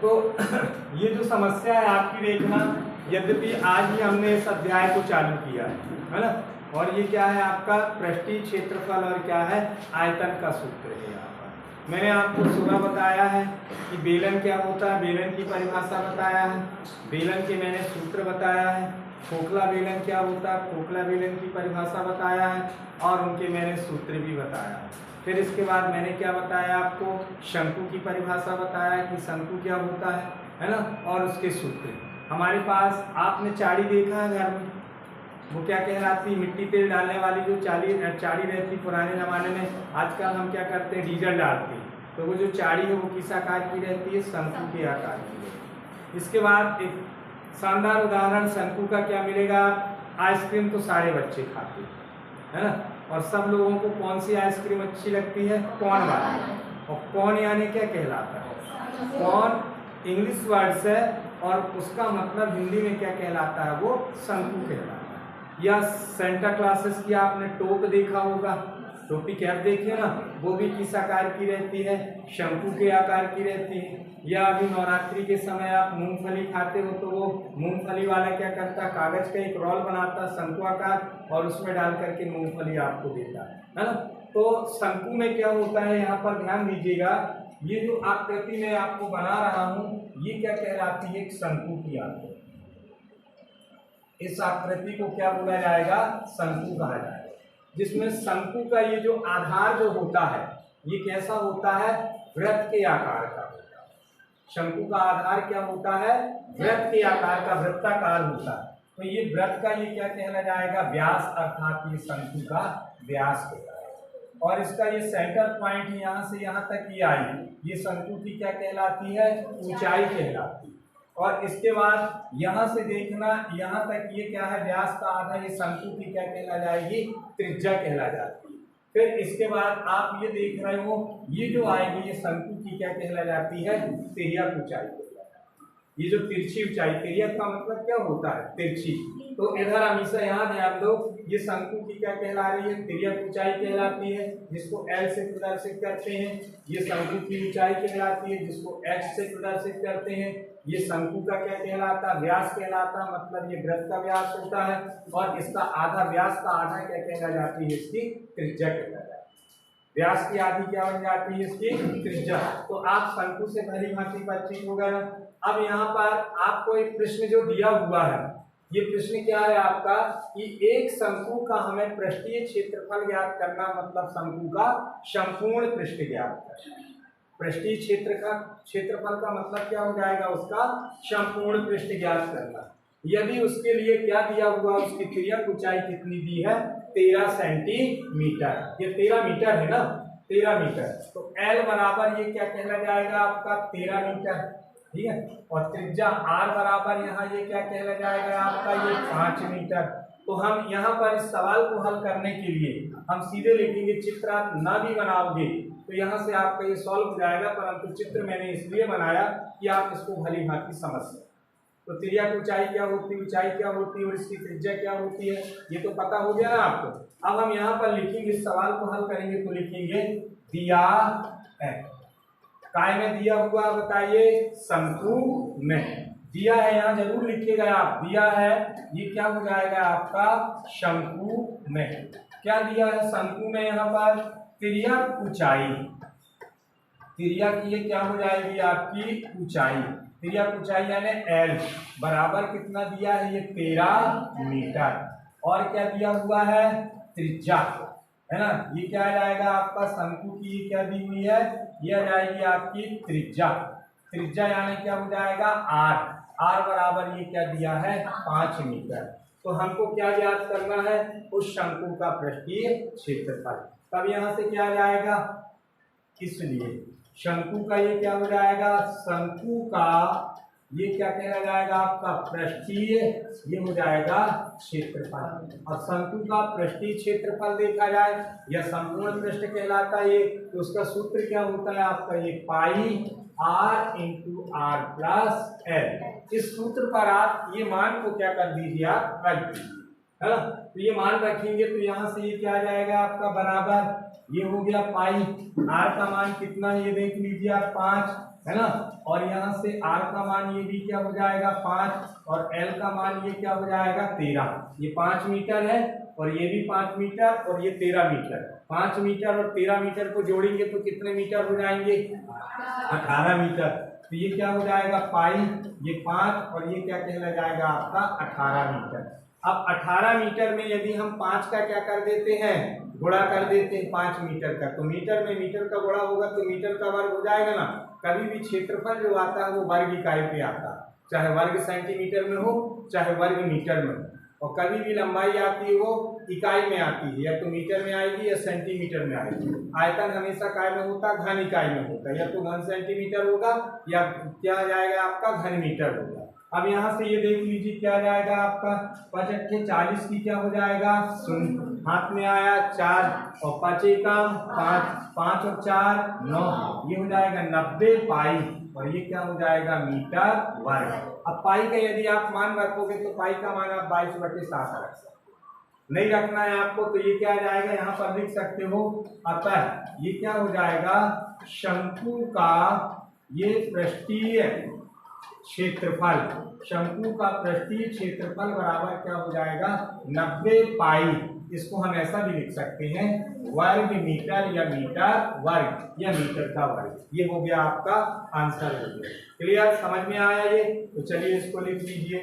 तो ये जो समस्या है आपकी देखना, यद्यपि आज ही हमने इस अध्याय को चालू किया है ना। और ये क्या है आपका पृष्ठीय क्षेत्रफल और क्या है आयतन का सूत्र है। यहाँ पर मैंने आपको सुबह बताया है कि बेलन क्या होता है, बेलन की परिभाषा बताया है, बेलन के मैंने सूत्र बताया है। खोखला बेलन क्या होता है, खोखला बेलन की परिभाषा बताया है और उनके मैंने सूत्र भी बताया है। फिर इसके बाद मैंने क्या बताया आपको, शंकु की परिभाषा बताया कि शंकु क्या होता है ना, और उसके सूत्र। हमारे पास आपने चाड़ी देखा है घर में, वो क्या कहलाती है, मिट्टी तेल डालने वाली जो चाड़ी रहती पुराने ज़माने में। आजकल हम क्या करते हैं, डीजल डालते हैं। तो वो जो चाड़ी है वो किस आकार की रहती है, शंकु के आकार की रहती है। इसके बाद एक शानदार उदाहरण शंकु का क्या मिलेगा, आइसक्रीम तो सारे बच्चे खाते हैं है ना, और सब लोगों को कौन सी आइसक्रीम अच्छी लगती है, कौन वाली। और कौन यानी क्या कहलाता है, कौन इंग्लिश वर्ड्स है और उसका मतलब हिंदी में क्या कहलाता है, वो शंकु कहलाता है। या सेंटा क्लासेस की आपने टोप देखा होगा, टोपी कैप देखिए ना, वो भी किस आकार की रहती है, शंकु के आकार की रहती है। या अभी नवरात्रि के समय आप मूंगफली खाते हो तो वो मूंगफली वाला क्या करता है, कागज का एक रोल बनाता शंकु आकार और उसमें डाल करके मूंगफली आपको देता है ना। तो शंकु में क्या होता है, यहाँ पर ध्यान दीजिएगा, ये जो आकृति मैं आपको बना रहा हूँ ये क्या कहलाती है, एक शंकु की आकृति। इस आकृति को क्या बोला जाएगा, शंकु कहा जाएगा। जिसमें शंकु का ये जो आधार जो होता है ये कैसा होता है, वृत्त के आकार का होता है। शंकु का आधार क्या होता है, वृत्त के आकार का, वृत्ताकार होता है। तो ये वृत्त का ये क्या कहला जाएगा, व्यास, अर्थात ये शंकु का व्यास होता है। और इसका ये सेंटर पॉइंट यहाँ से यहाँ तक ये आई, ये शंकु की क्या कहलाती है, ऊंचाई कहलाती है। और इसके बाद यहाँ से देखना यहाँ तक ये क्या है, व्यास का आधा, ये शंकु की क्या कहला जाएगी, त्रिज्या कहला जाती है। फिर इसके बाद आप ये देख रहे हो ये जो आएगी ये शंकु की क्या कहला जाती है, तिर्यक ऊंचाई। ये जो तिरछी ऊंचाई, तिर्यक का मतलब क्या होता है, तिरछी। तो इधर हमेशा यहाँ ध्यान दो, ये शंकु की क्या कहला रही है, तिर्यक ऊंचाई कहलाती है, जिसको L से प्रदर्शित करते हैं। ये शंकु की ऊंचाई कहलाती है, जिसको H से प्रदर्शित करते हैं। ये शंकु का क्या कहलाता, व्यास कहलाता, मतलब ये वृत्त का व्यास होता है। और इसका आधा, व्यास का आधा क्या कहला जाती है, इसकी त्रिज्या कहला जाती है। व्यास की आधी क्या बन जाती है, इसकी त्रिज्या। तो आप शंकु से भली भांति परिचित हो गए। अब यहाँ पर आपको एक प्रश्न जो दिया हुआ है, ये प्रश्न क्या है आपका, कि एक शंकु का हमें पृष्ठीय क्षेत्रफल ज्ञात करना, मतलब शंकु का संपूर्ण पृष्ठ ज्ञात करना। पृष्ठीय क्षेत्रफल का मतलब क्या हो जाएगा, उसका संपूर्ण पृष्ठ ज्ञात करना। यदि उसके लिए क्या दिया हुआ, उसकी तिर्यक ऊंचाई कितनी दी है, 13 सेंटीमीटर। ये 13 मीटर है ना, 13 मीटर। तो L बराबर ये क्या कहला जाएगा आपका, 13 मीटर, ठीक है। और त्रिज्या R बराबर यहाँ ये क्या कहला जाएगा आपका, ये 5 मीटर। तो हम यहाँ पर इस सवाल को हल करने के लिए हम सीधे लिखेंगे, चित्र आप ना भी बनाओगे तो यहाँ से आपका ये सॉल्व हो जाएगा, परंतु चित्र मैंने इसलिए बनाया कि आप इसको भली भांति समझ सकें। तो तिर्यक ऊंचाई क्या होती है, ऊंचाई क्या होती है और इसकी त्रिज्या क्या होती है, ये तो पता हो गया ना आपको। अब हम यहाँ पर लिखेंगे, इस सवाल को हल करेंगे तो लिखेंगे दिया है, काय में दिया हुआ बताइए, शंकु में दिया है, यहाँ जरूर लिखिएगा आप, दिया है, ये क्या हो जाएगा आपका, शंकु में। क्या दिया है शंकु में, यहाँ पर तिर्यक ऊंचाई, तिर्यक ये क्या हो जाएगी आपकी ऊंचाई, तिर्यक ऊंचाई यानी L बराबर कितना दिया है, ये 13 मीटर। और क्या दिया हुआ है, त्रिज्या है ना, ये क्या आ जाएगा आपका, शंकु की ये क्या दी हुई है, ये आ जाएगी आपकी त्रिज्या। त्रिज्या यानी क्या हो जाएगा, R बराबर ये क्या दिया है, 5 मीटर। तो हमको क्या ज्ञात करना है, उस शंकु का पृष्ठीय क्षेत्रफल। तब यहाँ से क्या जाएगा, इसलिए शंकु का ये क्या हो जाएगा, शंकु का ये क्या कहला जाएगा आपका पृष्ठीय, ये हो जाएगा क्षेत्रफल। और शंकु का पृष्ठीय क्षेत्रफल देखा जाए या संपूर्ण पृष्ठ कहलाता है ये, तो उसका सूत्र क्या होता है आपका, ये पाई R into R plus L। इस सूत्र पर आप ये मान को क्या कर दीजिए, आप रख दीजिए, है ना। तो ये मान रखेंगे तो यहाँ से ये क्या आ जाएगा आपका, बराबर ये हो गया पाई, R का मान कितना, ये देख लीजिए आप 5, है ना। और यहाँ से r का मान ये भी क्या हो जाएगा 5 और l का मान ये क्या हो जाएगा 13। ये 5 मीटर है और ये भी 5 मीटर और ये 13 मीटर। 5 मीटर और 13 मीटर को जोड़ेंगे तो कितने मीटर हो जाएंगे 18 मीटर। तो ये क्या हो जाएगा पाई, ये 5 और ये क्या कहला जाएगा आपका 18 मीटर। अब 18 मीटर में यदि हम 5 का क्या कर देते हैं गुणा कर देते हैं 5 मीटर का, तो मीटर में मीटर का गुणा होगा तो मीटर का वर्ग हो जाएगा ना। कभी भी क्षेत्रफल जो आता है वो वर्ग इकाई पे आता है, चाहे वर्ग सेंटीमीटर में हो चाहे वर्ग मीटर में हो। और कभी भी लंबाई आती है वो इकाई में आती है, या तो मीटर में आएगी या सेंटीमीटर में आएगी। आयतन हमेशा काय में होता है घन इकाई में होता है, या तो घन सेंटीमीटर होगा या क्या आ जाएगा आपका घन मीटर होगा। अब यहाँ से ये देख लीजिए क्या जाएगा आपका 5 अट्ठे 40 की क्या हो जाएगा 0, हाथ में आया 4 और 5 एकम 5, 5 और 4 9, ये हो जाएगा 90 पाई और ये क्या हो जाएगा मीटर वर्ग। अब पाई का यदि आप मान रखोगे तो पाई का मान आप 22/7 रख सकते हो, नहीं रखना है आपको तो ये क्या आ जाएगा यहाँ पर लिख सकते हो। अतः ये क्या हो जाएगा शंकु का ये पृष्ठीय क्षेत्रफल, शंकु का पृष्ठीय क्षेत्रफल बराबर क्या हो जाएगा 90 पाई। इसको हम ऐसा भी लिख सकते हैं वर्ग मीटर या मीटर वर्ग या मीटर का वर्ग। ये हो गया आपका आंसर हो गया। क्लियर, समझ में आया ये? तो चलिए इसको लिख लीजिए।